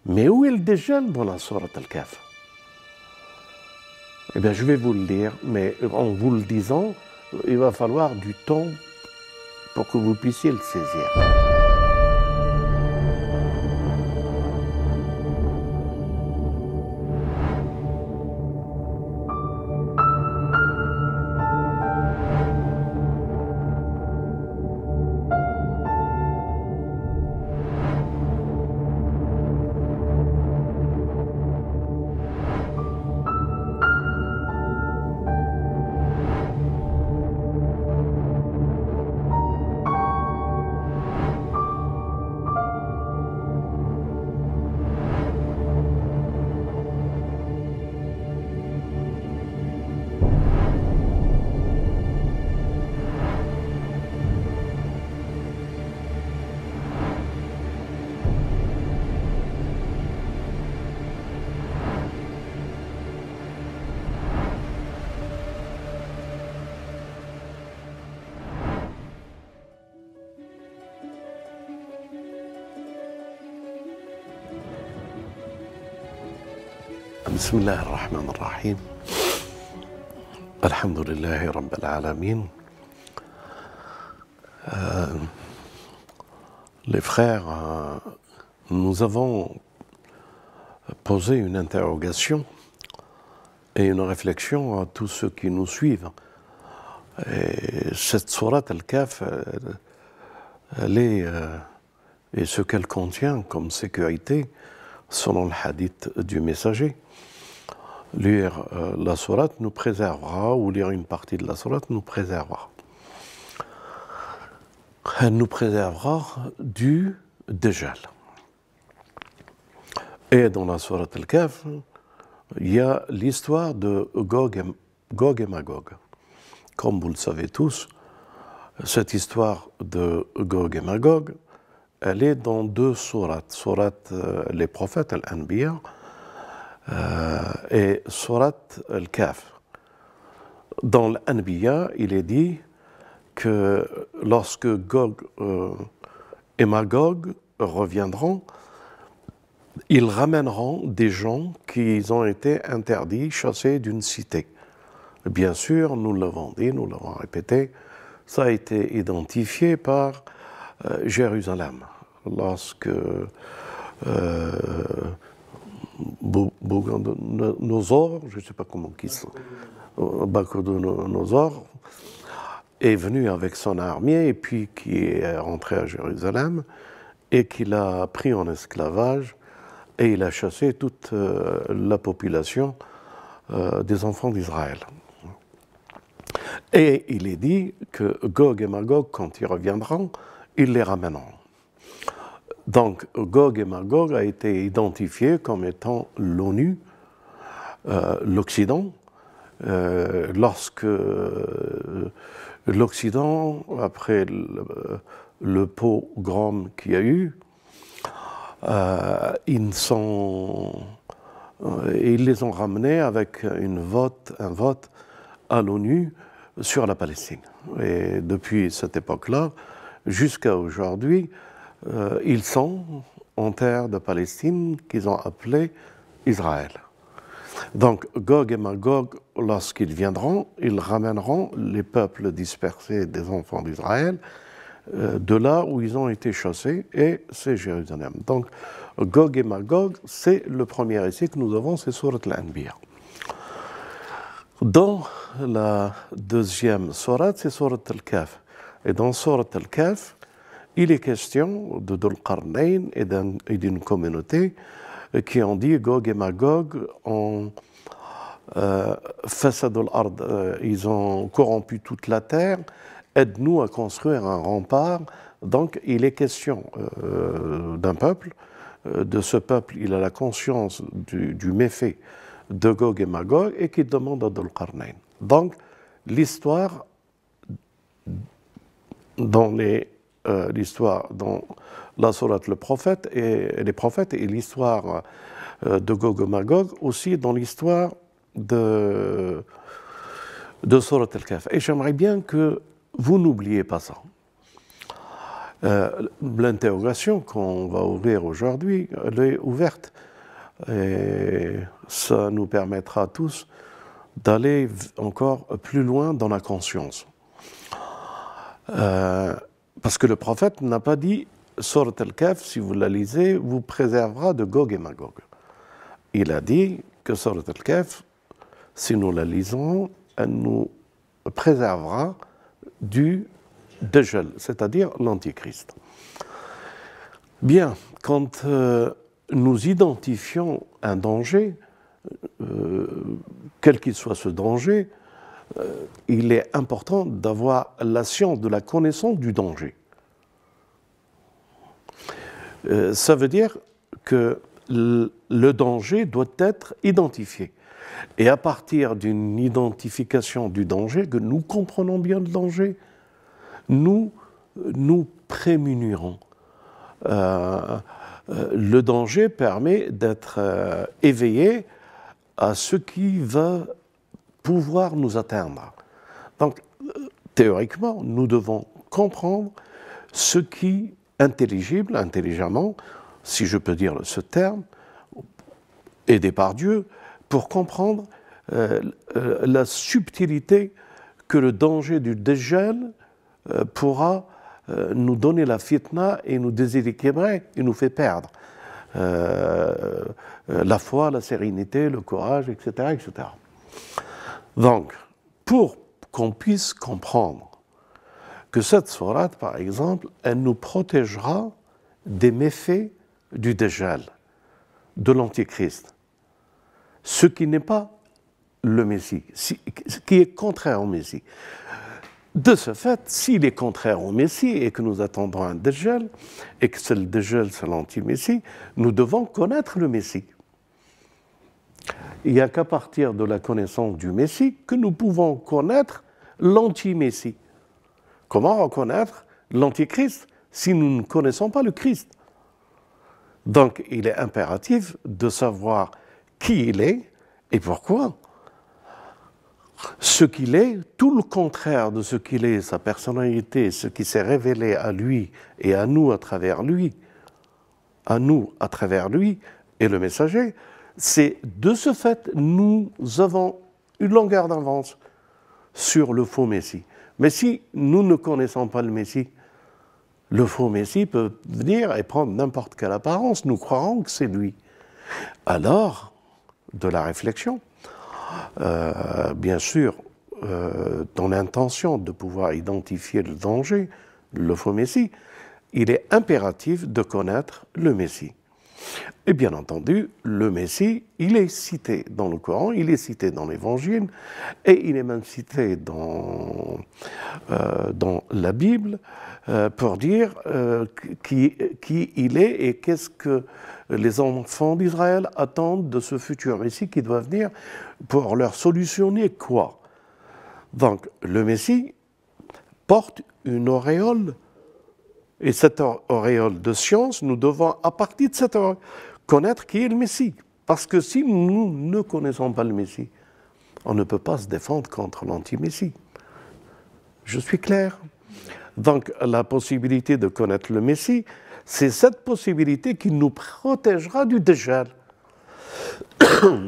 Mais où est le Dajjal dans la sourate Al-Kahf? Eh bien, je vais vous le dire, mais en vous le disant, il va falloir du temps pour que vous puissiez le saisir. بسم الله الرحمن الرحيم الحمد لله رب العالمين. Les frères, nous avons posé une interrogation et une réflexion à tous ceux qui nous suivent. Et cette sourate Al-Kahf, elle est, et ce qu'elle contient comme sécurité, selon le hadith du messager. Lire la sourate nous préservera, ou lire une partie de la sourate nous préservera. Elle nous préservera du Dajjal. Et dans la sourate Al-Kahf, il y a l'histoire de Gog et Magog. Comme vous le savez tous, cette histoire de Gog et Magog, elle est dans deux sourates. Sourate les prophètes, Al-Anbiya, et sourate Al-Kahf. Dans l'Anbiya, il est dit que lorsque Gog et Magog reviendront, ils ramèneront des gens qui ont été interdits, chassés d'une cité. Bien sûr, nous l'avons dit, nous l'avons répété, ça a été identifié par Jérusalem. Lorsque Nabuchodonosor, je ne sais pas comment qui sont, Nabuchodonosor est venu avec son armée et puis qui est rentré à Jérusalem et qui l'a pris en esclavage et il a chassé toute la population des enfants d'Israël. Et il est dit que Gog et Magog, quand ils reviendront, ils les ramèneront. Donc, Gog et Magog a été identifié comme étant l'ONU, l'Occident, lorsque l'Occident, après le pogrom qu'il y a eu, ils les ont ramenés avec un vote à l'ONU sur la Palestine. Et depuis cette époque-là, jusqu'à aujourd'hui, ils sont en terre de Palestine qu'ils ont appelée Israël. Donc Gog et Magog, lorsqu'ils viendront, ils ramèneront les peuples dispersés des enfants d'Israël de là où ils ont été chassés, et c'est Jérusalem. Donc Gog et Magog, c'est le premier récit que nous avons, c'est sourate Al-Anbiya. Dans la deuxième sourate, c'est sourate Al-Kahf. Et dans sourate Al-Kahf, il est question de Dhul Qarnayn et d'une communauté qui ont dit Gog et Magog ont fasadul ard, ils ont corrompu toute la terre, aide-nous à construire un rempart. Donc il est question d'un peuple, de ce peuple, il a la conscience du méfait de Gog et Magog et qui demande à Dhul Qarnayn. Donc l'histoire dans la sourate le prophète et les prophètes et l'histoire de Gog et Magog aussi dans l'histoire de sourate Al-Kahf. Et j'aimerais bien que vous n'oubliez pas ça. L'interrogation qu'on va ouvrir aujourd'hui, elle est ouverte. Et ça nous permettra tous d'aller encore plus loin dans la conscience. Parce que le prophète n'a pas dit « Surat al-Kahf, si vous la lisez, vous préservera de Gog et Magog ». Il a dit que Surat al-Kahf, si nous la lisons, elle nous préservera du Dajjal, c'est-à-dire l'Antichrist. Bien, quand nous identifions un danger, quel qu'il soit ce danger, il est important d'avoir la science de la connaissance du danger. Ça veut dire que le danger doit être identifié. Et à partir d'une identification du danger, que nous comprenons bien le danger, nous nous prémunirons. Le danger permet d'être éveillé à ce qui va pouvoir nous atteindre. Donc, théoriquement, nous devons comprendre ce qui est intelligible, intelligemment, si je peux dire ce terme, aidé par Dieu, pour comprendre la subtilité que le danger du Dajjal pourra nous donner la fitna et nous déséquilibrer et nous fait perdre la foi, la sérénité, le courage, etc., etc. Donc, pour qu'on puisse comprendre que cette sourate, par exemple, elle nous protégera des méfaits du Dajjal, de l'Antichrist, ce qui n'est pas le Messie, ce qui est contraire au Messie. De ce fait, s'il est contraire au Messie et que nous attendons un Dajjal, et que le Dajjal, c'est l'anti-Messie, nous devons connaître le Messie. Il n'y a qu'à partir de la connaissance du Messie que nous pouvons connaître l'anti-Messie. Comment reconnaître l'Antichrist si nous ne connaissons pas le Christ? Donc, il est impératif de savoir qui il est et pourquoi. Ce qu'il est, tout le contraire de ce qu'il est, sa personnalité, ce qui s'est révélé à lui et à nous à travers lui, et le messager, c'est de ce fait, nous avons une longueur d'avance sur le faux Messie. Mais si nous ne connaissons pas le Messie, le faux Messie peut venir et prendre n'importe quelle apparence, nous croirons que c'est lui. Alors, de la réflexion, bien sûr, dans l'intention de pouvoir identifier le danger, le faux Messie, il est impératif de connaître le Messie. Et bien entendu, le Messie, il est cité dans le Coran, il est cité dans l'Évangile, et il est même cité dans la Bible pour dire qui il est et qu'est-ce que les enfants d'Israël attendent de ce futur Messie qui doit venir pour leur solutionner quoi. Donc, le Messie porte une auréole, et cette auréole de science, nous devons, à partir de cette auréole, connaître qui est le Messie. Parce que si nous ne connaissons pas le Messie, on ne peut pas se défendre contre l'anti-Messie. Je suis clair? Donc, la possibilité de connaître le Messie, c'est cette possibilité qui nous protégera du Dajjal.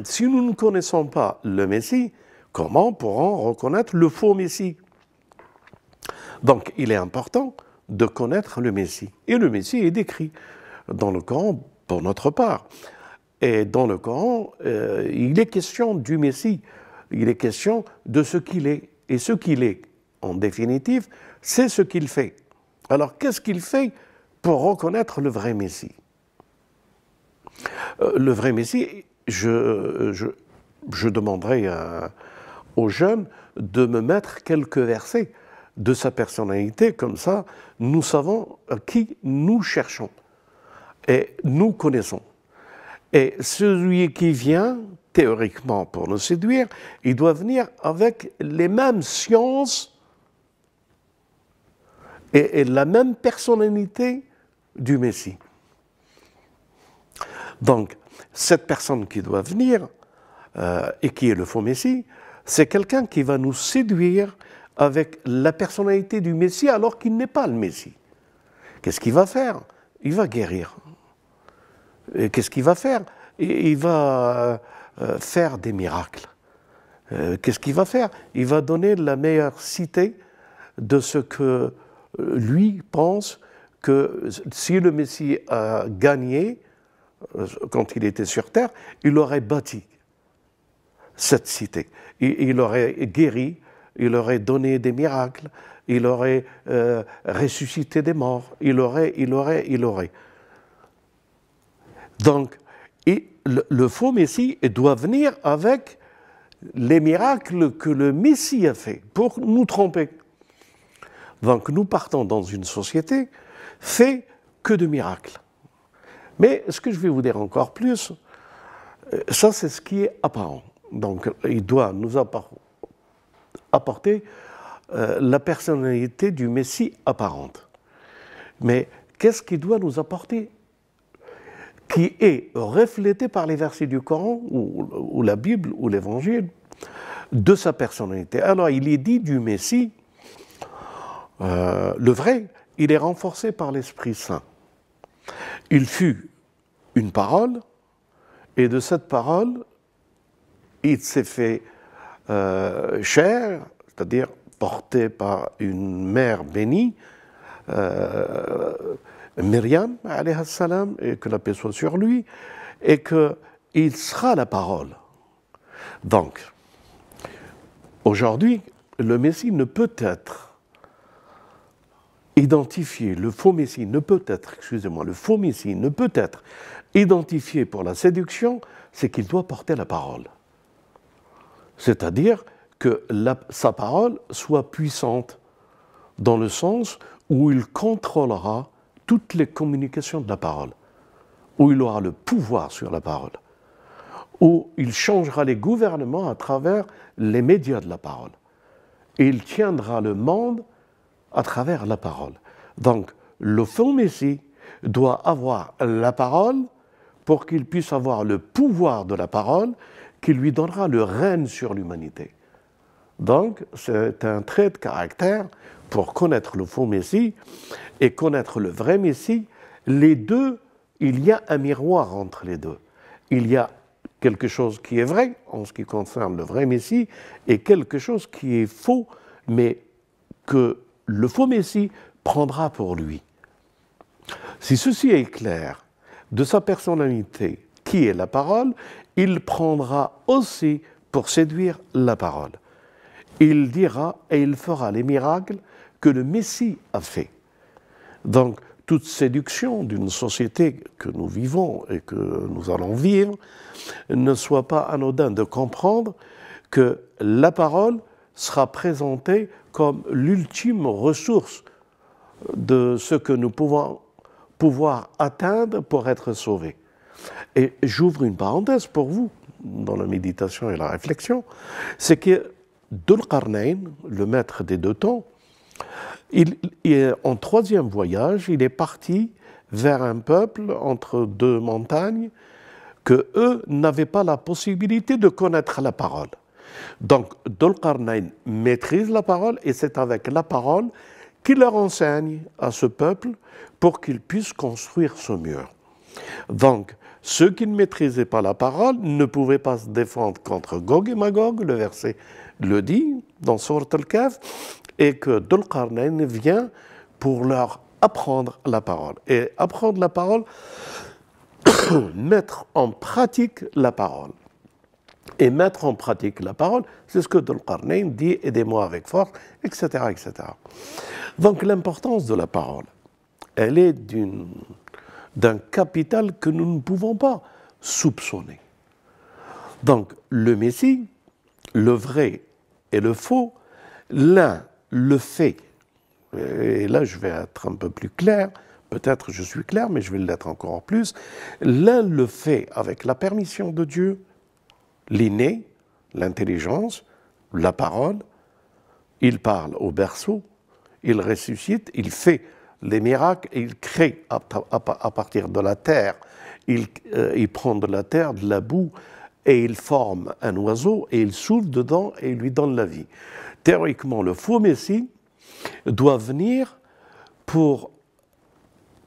Si nous ne connaissons pas le Messie, comment pourrons-nous reconnaître le faux Messie? Donc, il est important de connaître le Messie. Et le Messie est décrit dans le Coran pour notre part. Et dans le Coran, il est question du Messie, il est question de ce qu'il est. Et ce qu'il est, en définitive, c'est ce qu'il fait. Alors, qu'est-ce qu'il fait pour reconnaître le vrai Messie? Le vrai Messie, je demanderai aux jeunes de me mettre quelques versets de sa personnalité, comme ça, nous savons qui nous cherchons et nous connaissons. Et celui qui vient, théoriquement, pour nous séduire, il doit venir avec les mêmes sciences et la même personnalité du Messie. Donc, cette personne qui doit venir, et qui est le faux Messie, c'est quelqu'un qui va nous séduire avec la personnalité du Messie alors qu'il n'est pas le Messie. Qu'est-ce qu'il va faire? Il va guérir. Et qu'est-ce qu'il va faire? Il va faire des miracles. Qu'est-ce qu'il va faire? Il va donner la meilleure cité de ce que lui pense que si le Messie a gagné, quand il était sur terre, il aurait bâti cette cité. Il aurait guéri, il aurait donné des miracles, il aurait ressuscité des morts, il aurait. Donc, le faux Messie doit venir avec les miracles que le Messie a fait pour nous tromper. Donc, nous partons dans une société fait que de miracles. Mais ce que je vais vous dire encore plus, ça c'est ce qui est apparent. Donc, il doit nous apporter la personnalité du Messie apparente. Mais qu'est-ce qu'il doit nous apporter qui est reflété par les versets du Coran ou la Bible ou l'Évangile de sa personnalité? Alors, il est dit du Messie, le vrai, il est renforcé par l'Esprit Saint. Il fut une parole, et de cette parole, il s'est fait chair, c'est-à-dire porté par une mère bénie, Myriam, alayhi salam, et que la paix soit sur lui, et qu'il sera la parole. Donc, aujourd'hui, le Messie ne peut être identifié, le faux Messie ne peut être identifié pour la séduction, c'est qu'il doit porter la parole. C'est-à-dire que sa parole soit puissante, dans le sens où il contrôlera toutes les communications de la parole, où il aura le pouvoir sur la parole, où il changera les gouvernements à travers les médias de la parole. Et il tiendra le monde à travers la parole. Donc, le faux Messie doit avoir la parole pour qu'il puisse avoir le pouvoir de la parole qui lui donnera le règne sur l'humanité. Donc, c'est un trait de caractère pour connaître le faux Messie et connaître le vrai Messie. Les deux, il y a un miroir entre les deux. Il y a quelque chose qui est vrai en ce qui concerne le vrai Messie et quelque chose qui est faux, mais que le faux Messie prendra pour lui. Si ceci est clair de sa personnalité, qui est la parole, il prendra aussi pour séduire la parole. Il dira et il fera les miracles que le Messie a fait. Donc, toute séduction d'une société que nous vivons et que nous allons vivre ne soit pas anodin de comprendre que la parole sera présentée comme l'ultime ressource de ce que nous pouvons pouvoir atteindre pour être sauvés. Et j'ouvre une parenthèse pour vous, dans la méditation et la réflexion, c'est que Dhul Qarnayn, le maître des deux temps, en troisième voyage, il est parti vers un peuple entre deux montagnes que eux n'avaient pas la possibilité de connaître la parole. Donc, Dhul Qarnayn maîtrise la parole et c'est avec la parole qu'il leur enseigne à ce peuple pour qu'ils puissent construire ce mur. Donc, ceux qui ne maîtrisaient pas la parole ne pouvaient pas se défendre contre Gog et Magog, le verset le dit dans Sourate Al-Kahf, et que Dhul Qarnayn vient pour leur apprendre la parole. Et apprendre la parole, mettre en pratique la parole. Et mettre en pratique la parole, c'est ce que Dhul Qarnayn dit, aidez-moi avec force, etc., etc. Donc l'importance de la parole, elle est d'un capital que nous ne pouvons pas soupçonner. Donc le Messie, le vrai et le faux, l'un le fait, et là je vais être un peu plus clair, peut-être je suis clair, mais je vais l'être encore plus, l'un le fait avec la permission de Dieu, l'inné, l'intelligence, la parole, il parle au berceau, il ressuscite, il fait les miracles, il crée à partir de la terre, il prend de la terre, de la boue, et il forme un oiseau, et il souffle dedans, et il lui donne la vie. Théoriquement, le faux Messie doit venir pour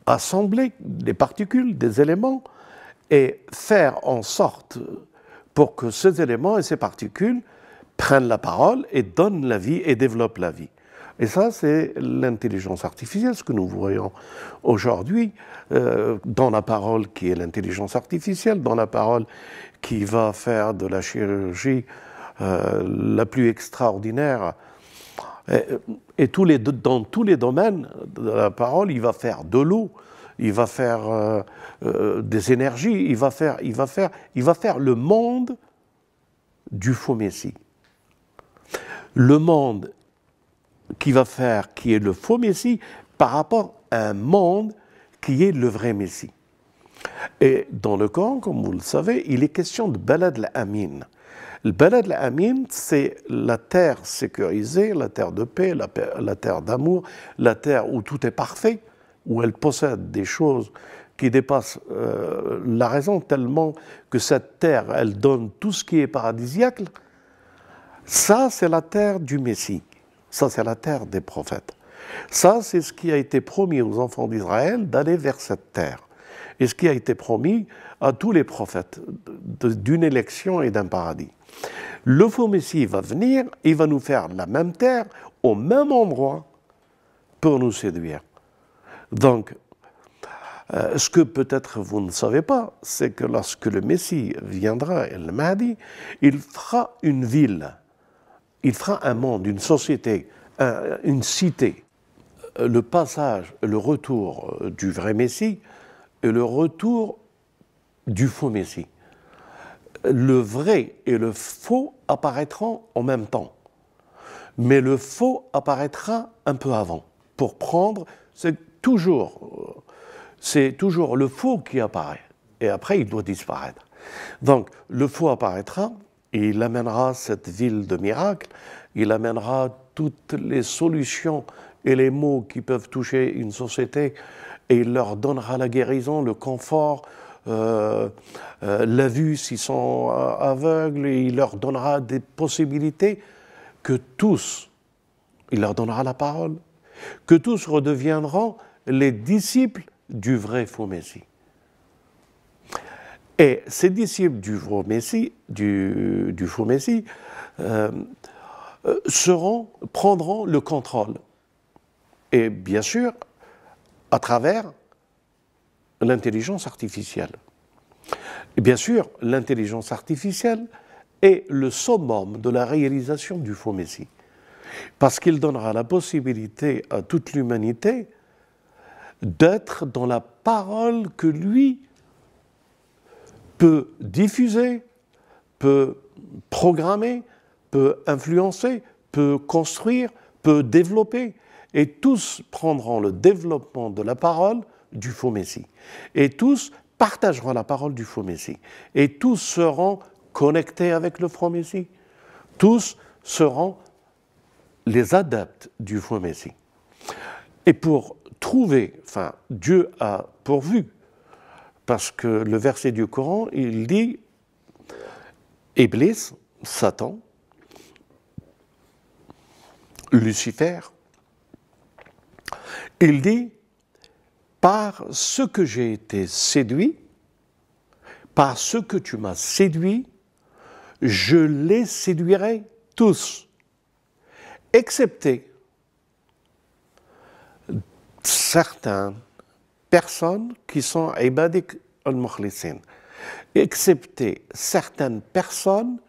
assembler des particules, des éléments, et faire en sorte pour que ces éléments et ces particules prennent la parole et donnent la vie et développent la vie. Et ça, c'est l'intelligence artificielle, ce que nous voyons aujourd'hui dans la parole qui est l'intelligence artificielle, dans la parole qui va faire de la chirurgie la plus extraordinaire. Et dans tous les domaines de la parole, il va faire de l'eau, il va faire des énergies, il va faire le monde du faux Messie. Le monde qui est le faux Messie par rapport à un monde qui est le vrai Messie. Et dans le Coran, comme vous le savez, il est question de Balad al-Amin. Le Balad al-Amin, c'est la terre sécurisée, la terre de paix, la terre d'amour, la terre où tout est parfait, où elle possède des choses qui dépassent la raison tellement que cette terre, elle donne tout ce qui est paradisiaque. Ça, c'est la terre du Messie. Ça, c'est la terre des prophètes. Ça, c'est ce qui a été promis aux enfants d'Israël d'aller vers cette terre. Et ce qui a été promis à tous les prophètes d'une élection et d'un paradis. Le faux Messie va venir, il va nous faire la même terre, au même endroit, pour nous séduire. Donc, ce que peut-être vous ne savez pas, c'est que lorsque le Messie viendra, le Mahdi, il fera une ville. Il fera un monde, une société, une cité. Le passage, le retour du vrai Messie et le retour du faux Messie. Le vrai et le faux apparaîtront en même temps. Mais le faux apparaîtra un peu avant. Pour prendre, c'est toujours le faux qui apparaît. Et après, il doit disparaître. Donc, le faux apparaîtra. Et il amènera cette ville de miracles, il amènera toutes les solutions et les maux qui peuvent toucher une société, et il leur donnera la guérison, le confort, la vue s'ils sont aveugles, et il leur donnera des possibilités que tous, il leur donnera la parole, que tous redeviendront les disciples du vrai faux Messie. Et ces disciples du faux Messie, prendront le contrôle. Et bien sûr, à travers l'intelligence artificielle. Et bien sûr, l'intelligence artificielle est le summum de la réalisation du faux Messie. Parce qu'il donnera la possibilité à toute l'humanité d'être dans la parole que lui peut diffuser, peut programmer, peut influencer, peut construire, peut développer. Et tous prendront le développement de la parole du faux Messie. Et tous partageront la parole du faux Messie. Et tous seront connectés avec le faux Messie. Tous seront les adeptes du faux Messie. Et pour trouver, Dieu a pourvu, parce que le verset du Coran, il dit Iblis, Satan, Lucifer, il dit par ce que j'ai été séduit, par ce que tu m'as séduit, je les séduirai tous, excepté certaines personnes qui sont ibadik al-mukhlisin, excepté certaines personnes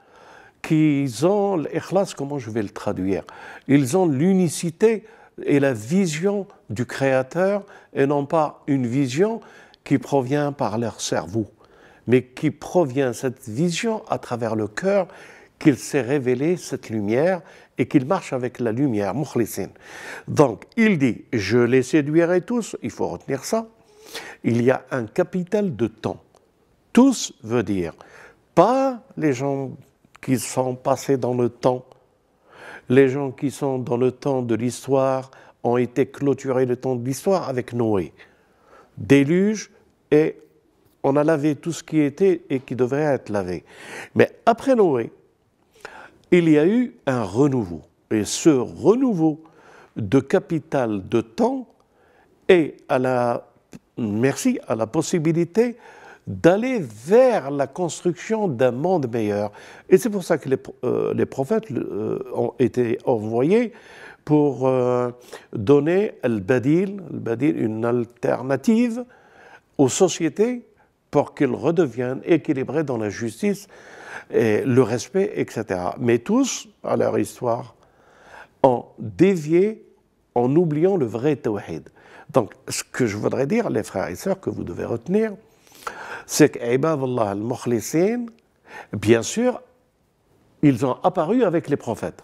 qui ont l'ikhlas, comment je vais le traduire? Ils ont l'unicité et la vision du Créateur, et non pas une vision qui provient par leur cerveau, mais qui provient cette vision à travers le cœur, qu'il s'est révélé cette lumière et qu'il marche avec la lumière, mukhlisin. Donc, il dit, je les séduirai tous, il faut retenir ça, il y a un capital de temps. Tous veut dire, pas les gens qui sont passés dans le temps, les gens qui sont dans le temps de l'histoire ont été clôturés le temps de l'histoire avec Noé. Déluge, et on a lavé tout ce qui était et qui devrait être lavé. Mais après Noé, il y a eu un renouveau. Et ce renouveau de capital de temps est à la merci à la possibilité d'aller vers la construction d'un monde meilleur. Et c'est pour ça que les prophètes ont été envoyés pour donner al-badil, une alternative aux sociétés pour qu'ils redeviennent équilibrés dans la justice, et le respect, etc. Mais tous, à leur histoire, ont dévié en oubliant le vrai tawhid. Donc, ce que je voudrais dire, les frères et sœurs, que vous devez retenir, c'est qu'Ibadallah al-Mukhlisin, bien sûr, ils ont apparu avec les prophètes.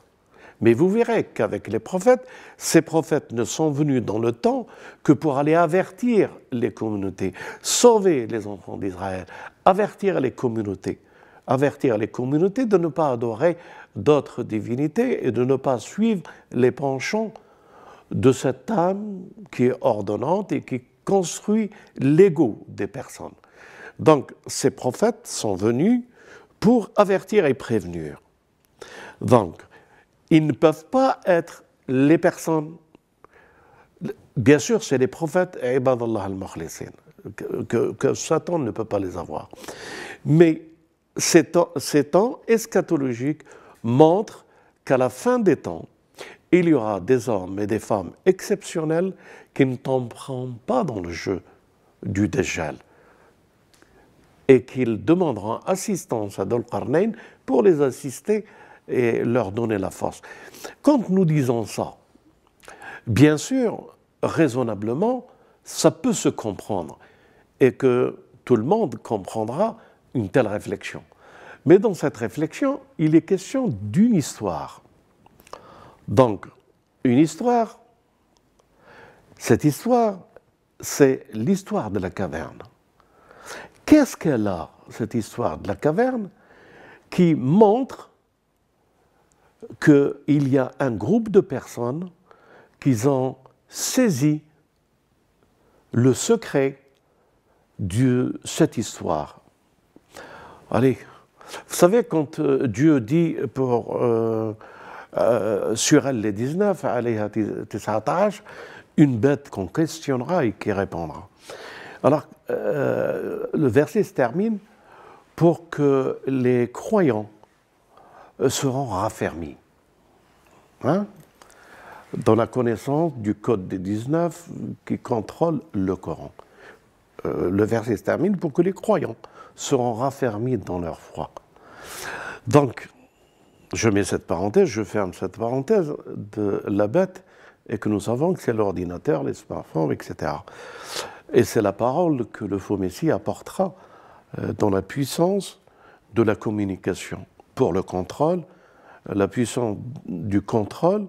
Mais vous verrez qu'avec les prophètes, ces prophètes ne sont venus dans le temps que pour aller avertir les communautés, sauver les enfants d'Israël, avertir les communautés de ne pas adorer d'autres divinités et de ne pas suivre les penchants de cette âme qui est ordonnante et qui construit l'ego des personnes. Donc, ces prophètes sont venus pour avertir et prévenir. Donc, ils ne peuvent pas être les personnes. Bien sûr, c'est les prophètes et Ibadallah al-Mukhlisin, que Satan ne peut pas les avoir. Mais ces temps eschatologiques montrent qu'à la fin des temps, il y aura des hommes et des femmes exceptionnels qui ne tomberont pas dans le jeu du Dajjal et qu'ils demanderont assistance à Dhul Qarnayn pour les assister et leur donner la force. Quand nous disons ça, bien sûr, raisonnablement, ça peut se comprendre et que tout le monde comprendra une telle réflexion. Mais dans cette réflexion, il est question d'une histoire. Donc, une histoire, cette histoire, c'est l'histoire de la caverne. Qu'est-ce qu'elle a, cette histoire de la caverne, qui montre qu'il y a un groupe de personnes qui ont saisi le secret de cette histoire. Allez, vous savez, quand Dieu dit sur elle les 19, alayha 19, une bête qu'on questionnera et qui répondra. Alors, le verset se termine pour que les croyants seront raffermis dans la connaissance du code des 19 qui contrôle le Coran. Le verset se termine pour que les croyants seront raffermis dans leur foi. Donc, je mets cette parenthèse, je ferme cette parenthèse de la bête et que nous savons que c'est l'ordinateur, les smartphones, etc. Et c'est la parole que le faux Messie apportera dans la puissance de la communication pour le contrôle, la puissance du contrôle,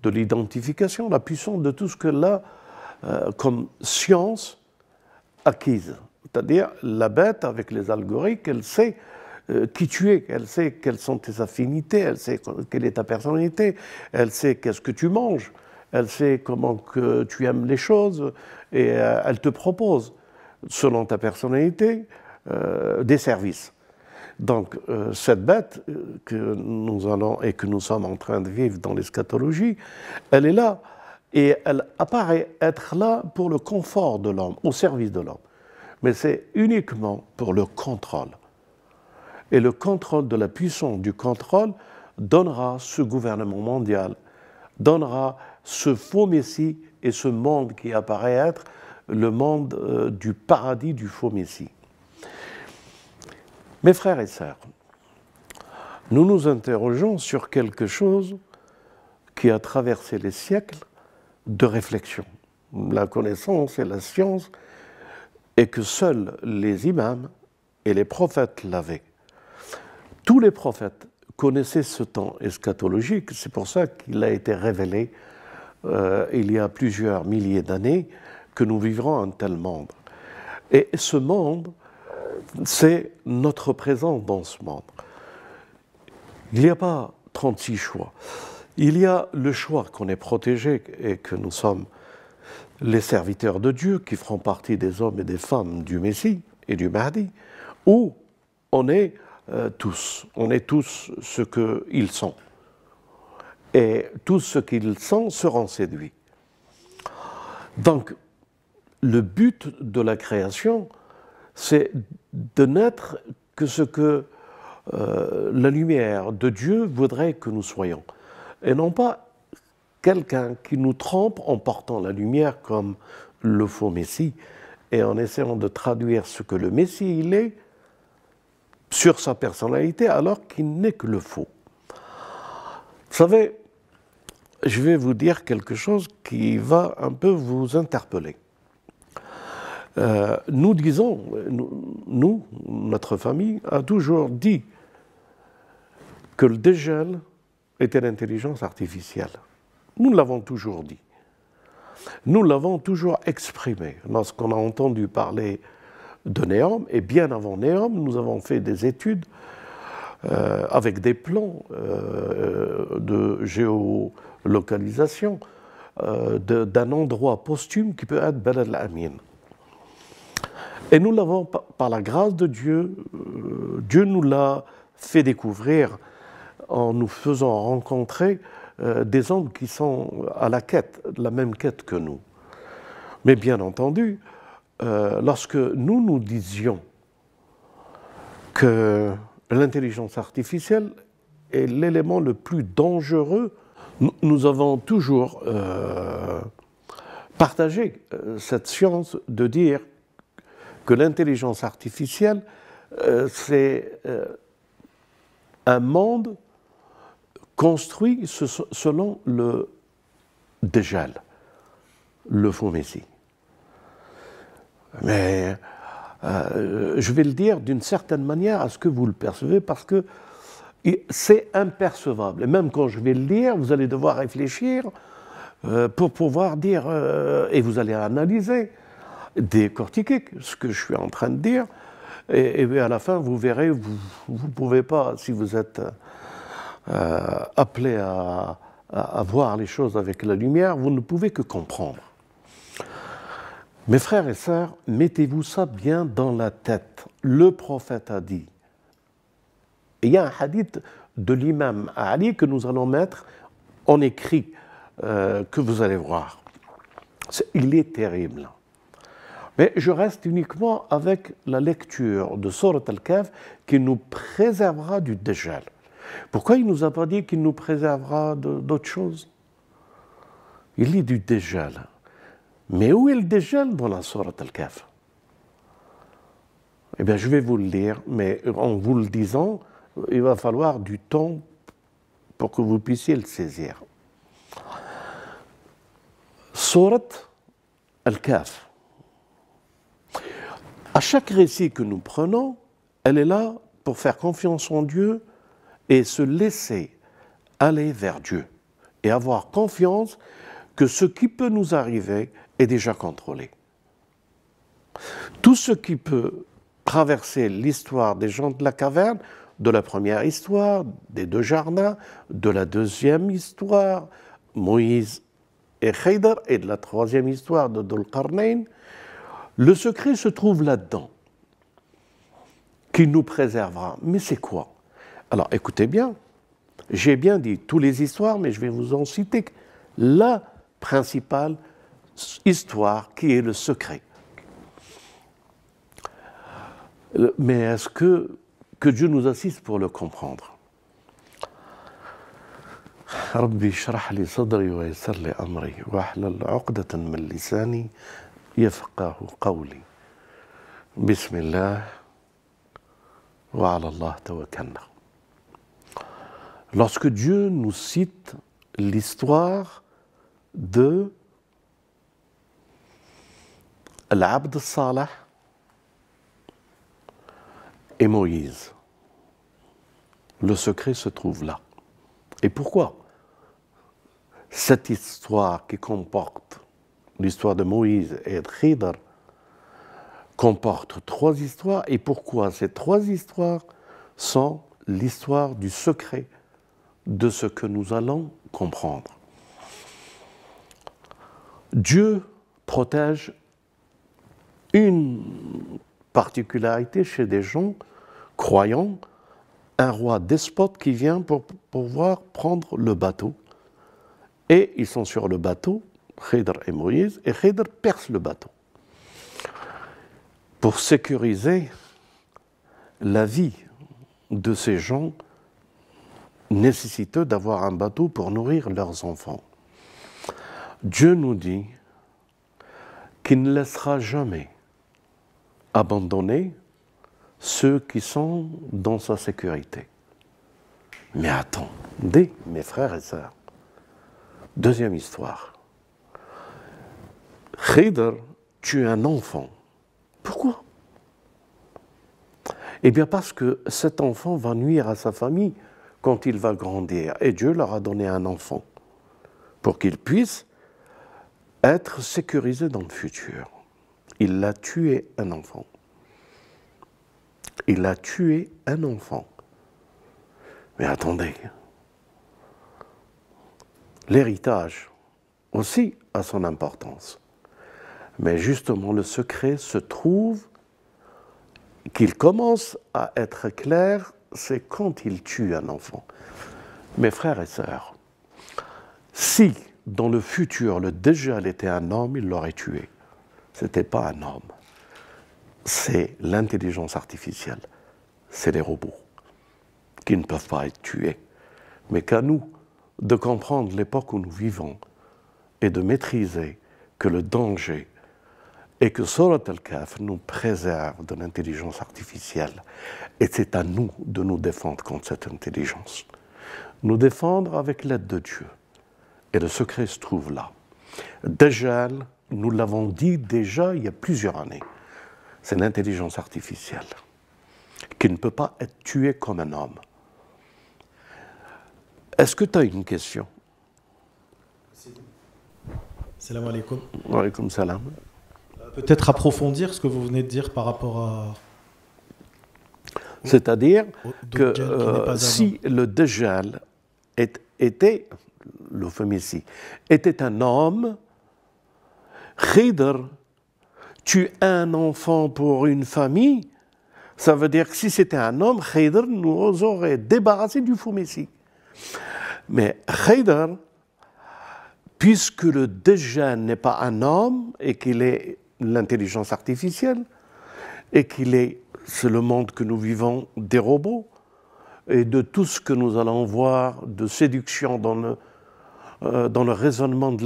de l'identification, la puissance de tout ce que là, comme science acquise. C'est-à-dire la bête avec les algorithmes, elle sait qui tu es, elle sait quelles sont tes affinités, elle sait quelle est ta personnalité, elle sait qu'est-ce que tu manges, elle sait comment que tu aimes les choses et elle te propose, selon ta personnalité, des services. Donc, cette bête que nous allons et que nous sommes en train de vivre dans l'eschatologie, elle est là et elle apparaît être là pour le confort de l'homme, au service de l'homme. Mais c'est uniquement pour le contrôle. Et le contrôle de la puissance du contrôle donnera ce gouvernement mondial, donnera ce faux Messie et ce monde qui apparaît être le monde du paradis du faux Messie. Mes frères et sœurs, nous nous interrogeons sur quelque chose qui a traversé les siècles de réflexion, la connaissance et la science, et que seuls les imams et les prophètes l'avaient. Tous les prophètes connaissaient ce temps eschatologique, c'est pour ça qu'il a été révélé il y a plusieurs milliers d'années que nous vivrons un tel monde. Et ce monde, c'est notre présence dans ce monde. Il n'y a pas 36 choix. Il y a le choix qu'on est protégé et que nous sommes les serviteurs de Dieu qui feront partie des hommes et des femmes du Messie et du Mahdi, ou on est tous ce qu'ils sont. Et tous ceux qu'ils sont seront séduits. Donc, le but de la création, c'est de n'être que ce que la lumière de Dieu voudrait que nous soyons. Et non pas quelqu'un qui nous trompe en portant la lumière comme le faux Messie et en essayant de traduire ce que le Messie il est sur sa personnalité alors qu'il n'est que le faux. Vous savez, je vais vous dire quelque chose qui va un peu vous interpeller. Nous disons, notre famille a toujours dit que le Dajjal était l'intelligence artificielle. Nous l'avons toujours dit. Nous l'avons toujours exprimé. Lorsqu'on a entendu parler de Néom, et bien avant Néom, nous avons fait des études avec des plans de géolocalisation d'un endroit posthume qui peut être Balad al-Amin. Et nous l'avons, par la grâce de Dieu, Dieu nous l'a fait découvrir en nous faisant rencontrer des hommes qui sont à la quête, la même quête que nous. Mais bien entendu, lorsque nous disions que l'intelligence artificielle est l'élément le plus dangereux, nous avons toujours partagé cette science de dire que l'intelligence artificielle, c'est un monde construit selon le Dajjal, le faux Messie. Mais je vais le dire d'une certaine manière à ce que vous le percevez, parce que c'est impercevable. Et même quand je vais le dire, vous allez devoir réfléchir pour pouvoir dire, et vous allez analyser, décortiquer ce que je suis en train de dire, et à la fin, vous verrez, vous ne pouvez pas, si vous êtes appelé à voir les choses avec la lumière, vous ne pouvez que comprendre. Mes frères et sœurs, mettez-vous ça bien dans la tête. Le prophète a dit, et il y a un hadith de l'imam Ali que nous allons mettre en écrit, que vous allez voir. Il est terrible. Mais je reste uniquement avec la lecture de Surat Al-Kahf qui nous préservera du Dajjal. Pourquoi il ne nous a pas dit qu'il nous préservera d'autres choses? Il dit du Dajjal. Mais où est le Dajjal dans la Surat Al-Kahf? Eh bien, je vais vous le lire, mais en vous le disant, il va falloir du temps pour que vous puissiez le saisir. Surat Al-Kahf. À chaque récit que nous prenons, elle est là pour faire confiance en Dieu et se laisser aller vers Dieu et avoir confiance que ce qui peut nous arriver est déjà contrôlé. Tout ce qui peut traverser l'histoire des gens de la caverne, de la première histoire, des deux jardins, de la deuxième histoire, Moïse et Khidr, et de la troisième histoire de Dhul Qarnayn, le secret se trouve là-dedans, qui nous préservera. Mais c'est quoi? Alors écoutez bien, j'ai bien dit toutes les histoires, mais je vais vous en citer la principale histoire qui est le secret. Mais est-ce que Dieu nous assiste pour le comprendre? Rabbi shrah li sadri wa yassir li amri wa ahlul 'uqdatan min lisani yafqahu qawli. Bismillah wa 'ala Allah tawakkalna. Lorsque Dieu nous cite l'histoire de l'Abd Salah et Moïse, le secret se trouve là. Et pourquoi cette histoire qui comporte l'histoire de Moïse et de Khidr comporte trois histoires, et pourquoi ces trois histoires sont l'histoire du secret de ce que nous allons comprendre. Dieu protège une particularité chez des gens croyants, un roi despote qui vient pour pouvoir prendre le bateau. Et ils sont sur le bateau, Khidr et Moïse, et Khidr perce le bateau. pour sécuriser la vie de ces gens nécessiteux d'avoir un bateau pour nourrir leurs enfants. Dieu nous dit qu'il ne laissera jamais abandonner ceux qui sont dans sa sécurité. Mais attendez, mes frères et sœurs, deuxième histoire. Khidr tue un enfant. Pourquoi? Eh bien parce que cet enfant va nuire à sa famille quand il va grandir. Et Dieu leur a donné un enfant pour qu'il puisse être sécurisé dans le futur. Il a tué un enfant. Il a tué un enfant. Mais attendez, l'héritage aussi a son importance. Mais justement, le secret se trouve qu'il commence à être clair, c'est quand il tue un enfant. Mes frères et sœurs, si dans le futur le Dajjal était un homme, il l'aurait tué. Ce n'était pas un homme. C'est l'intelligence artificielle. C'est les robots qui ne peuvent pas être tués. Mais qu'à nous de comprendre l'époque où nous vivons et de maîtriser que le danger et que Surat Al-Kahf nous préserve de l'intelligence artificielle. Et c'est à nous de nous défendre contre cette intelligence. Nous défendre avec l'aide de Dieu. Et le secret se trouve là. Dajjal, nous l'avons dit déjà il y a plusieurs années, c'est l'intelligence artificielle qui ne peut pas être tuée comme un homme. Est-ce que tu as une question? Salam alaikum. Wa alaikum salam. Peut-être approfondir ce que vous venez de dire par rapport à... C'est-à-dire que si le Dajjal était, l'euphémisme, était un homme, Khidr tue un enfant pour une famille, ça veut dire que si c'était un homme, Khidr nous aurait débarrassé du faux messie. Mais Khidr, puisque le Dajjal n'est pas un homme et qu'il est l'intelligence artificielle et qu'il est, c'est le monde que nous vivons, des robots et de tout ce que nous allons voir de séduction dans le raisonnement de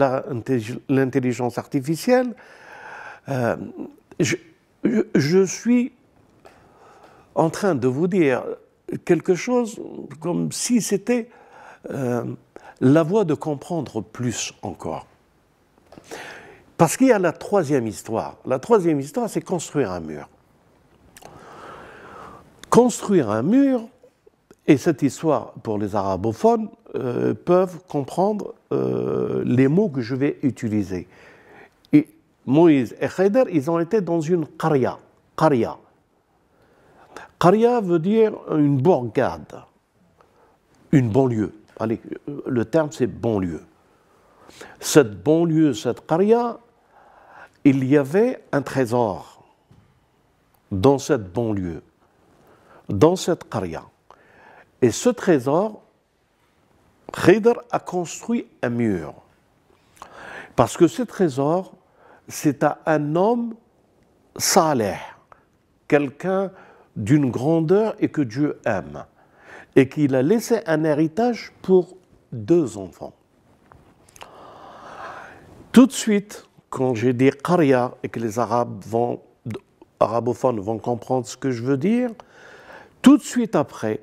l'intelligence artificielle, je suis en train de vous dire quelque chose comme si c'était la voie de comprendre plus encore. Parce qu'il y a la troisième histoire. La troisième histoire, c'est construire un mur. Construire un mur, et cette histoire, pour les arabophones, peuvent comprendre les mots que je vais utiliser. Et Moïse et Khidr, ils ont été dans une qarya. Qarya. Qarya veut dire une bourgade, une banlieue. Allez, le terme, c'est banlieue. Cette banlieue, cette qarya, il y avait un trésor dans cette banlieue, dans cette qarya. Et ce trésor, Khidr a construit un mur. Parce que ce trésor, c'est à un homme saleh, quelqu'un d'une grandeur et que Dieu aime, et qu'il a laissé un héritage pour 2 enfants. Tout de suite, quand j'ai dit qarya et que les arabophones vont comprendre ce que je veux dire, tout de suite après,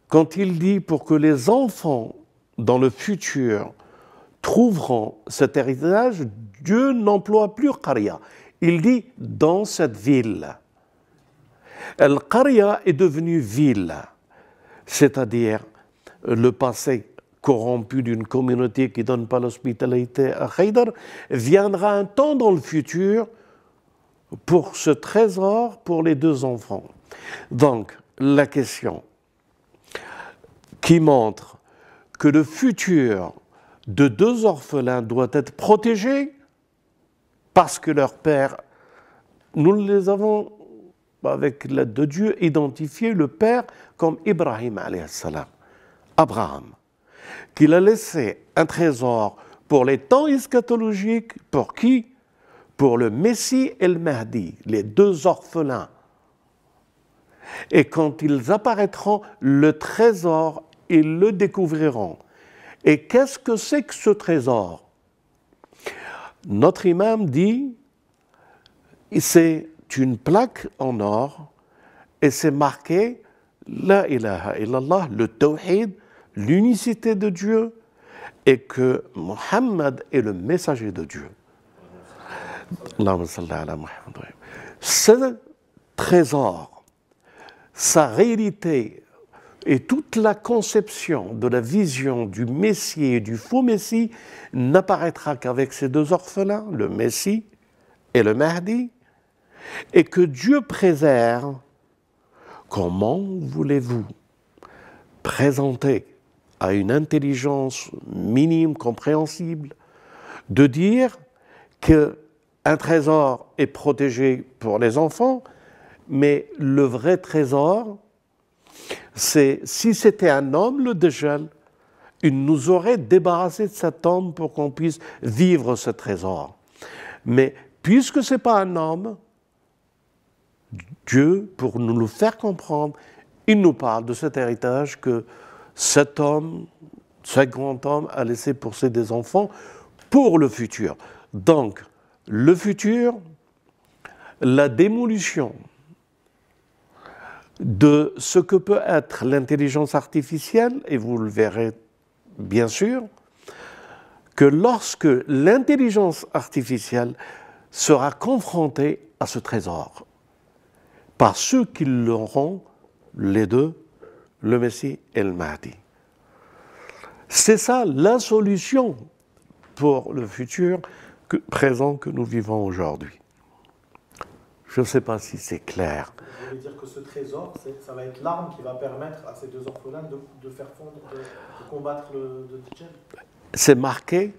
quand il dit pour que les enfants dans le futur trouveront cet héritage, Dieu n'emploie plus qarya. Il dit dans cette ville. Al-qarya est devenue ville, c'est-à-dire le passé corrompu d'une communauté qui ne donne pas l'hospitalité à Khidr, viendra un temps dans le futur pour ce trésor pour les 2 enfants. Donc, la question qui montre que le futur de 2 orphelins doit être protégé parce que leur père, nous les avons, avec l'aide de Dieu, identifié le père comme Ibrahim alayhi salam, Abraham, qu'il a laissé un trésor pour les temps eschatologiques, pour qui? pour le Messie et le Mahdi, les deux orphelins. Et quand ils apparaîtront, le trésor, ils le découvriront. Et qu'est-ce que c'est que ce trésor? Notre imam dit, c'est une plaque en or et c'est marqué La ilaha illallah, le tawhid, l'unicité de Dieu et que Muhammad est le messager de Dieu. Ce trésor, sa réalité et toute la conception de la vision du Messie et du faux Messie n'apparaîtra qu'avec ces deux orphelins, le Messie et le Mahdi, et que Dieu préserve. Comment voulez-vous présenter à une intelligence minime, compréhensible, de dire qu'un trésor est protégé pour les enfants, mais le vrai trésor, c'est si c'était un homme, le Dajjal, il nous aurait débarrassé de cet homme pour qu'on puisse vivre ce trésor. Mais puisque ce n'est pas un homme, Dieu, pour nous le faire comprendre, il nous parle de cet héritage que cet homme, ce grand homme, a laissé pour ses enfants pour le futur. Donc, le futur, la démolition de ce que peut être l'intelligence artificielle, et vous le verrez bien sûr, que lorsque l'intelligence artificielle sera confrontée à ce trésor, par ceux qui l'auront, les deux, le Messie et le Mahdi. C'est ça la solution pour le futur présent que nous vivons aujourd'hui. Je ne sais pas si c'est clair. Vous voulez dire que ce trésor, ça va être l'arme qui va permettre à ces deux orphelins de faire fondre, de combattre le Dajjal? C'est marqué,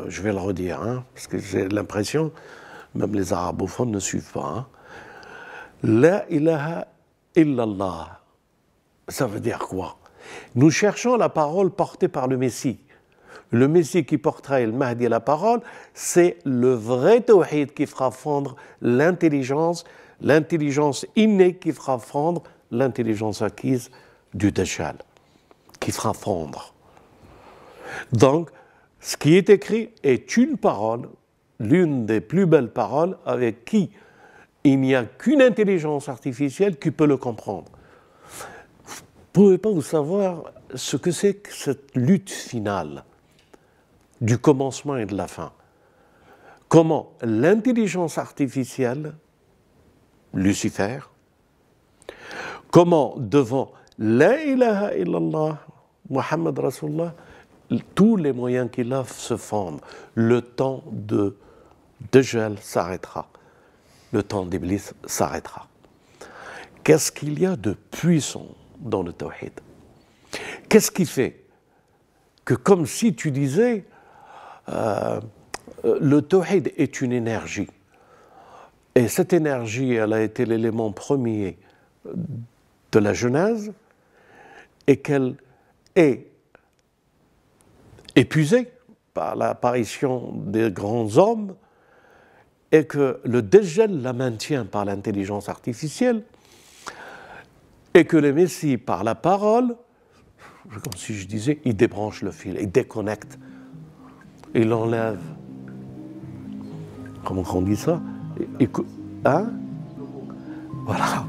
je vais le redire, hein, parce que j'ai l'impression, même les arabophones ne suivent pas, hein. La ilaha illallah, ça veut dire quoi? Nous cherchons la parole portée par le Messie. Le Messie qui portera le Mahdi la parole, c'est le vrai tawhid qui fera fondre l'intelligence innée qui fera fondre l'intelligence acquise du Dajjal, qui fera fondre. Donc, ce qui est écrit est une parole, l'une des plus belles paroles avec qui il n'y a qu'une intelligence artificielle qui peut le comprendre. Vous ne pouvez pas vous savoir ce que c'est que cette lutte finale du commencement et de la fin. Comment l'intelligence artificielle, Lucifer, comment devant la ilaha illallah, Muhammad Rasulullah, tous les moyens qu'il a se fondent. Le temps de Dajjal s'arrêtera. Le temps d'Iblis s'arrêtera. Qu'est-ce qu'il y a de puissant dans le tawhid? Qu'est-ce qui fait que, comme si tu disais, le tawhid est une énergie, et cette énergie, elle a été l'élément premier de la Genèse, et qu'elle est épuisée par l'apparition des grands hommes, et que le Dajjal la maintient par l'intelligence artificielle, et que le Messie, par la parole, comme si je disais, il débranche le fil, il déconnecte, il enlève. Comment on dit ça? Hein? Voilà,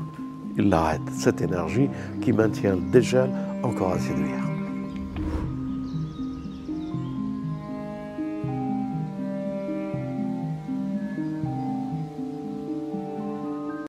il l'arrête, cette énergie qui maintient le Dajjal encore à séduire.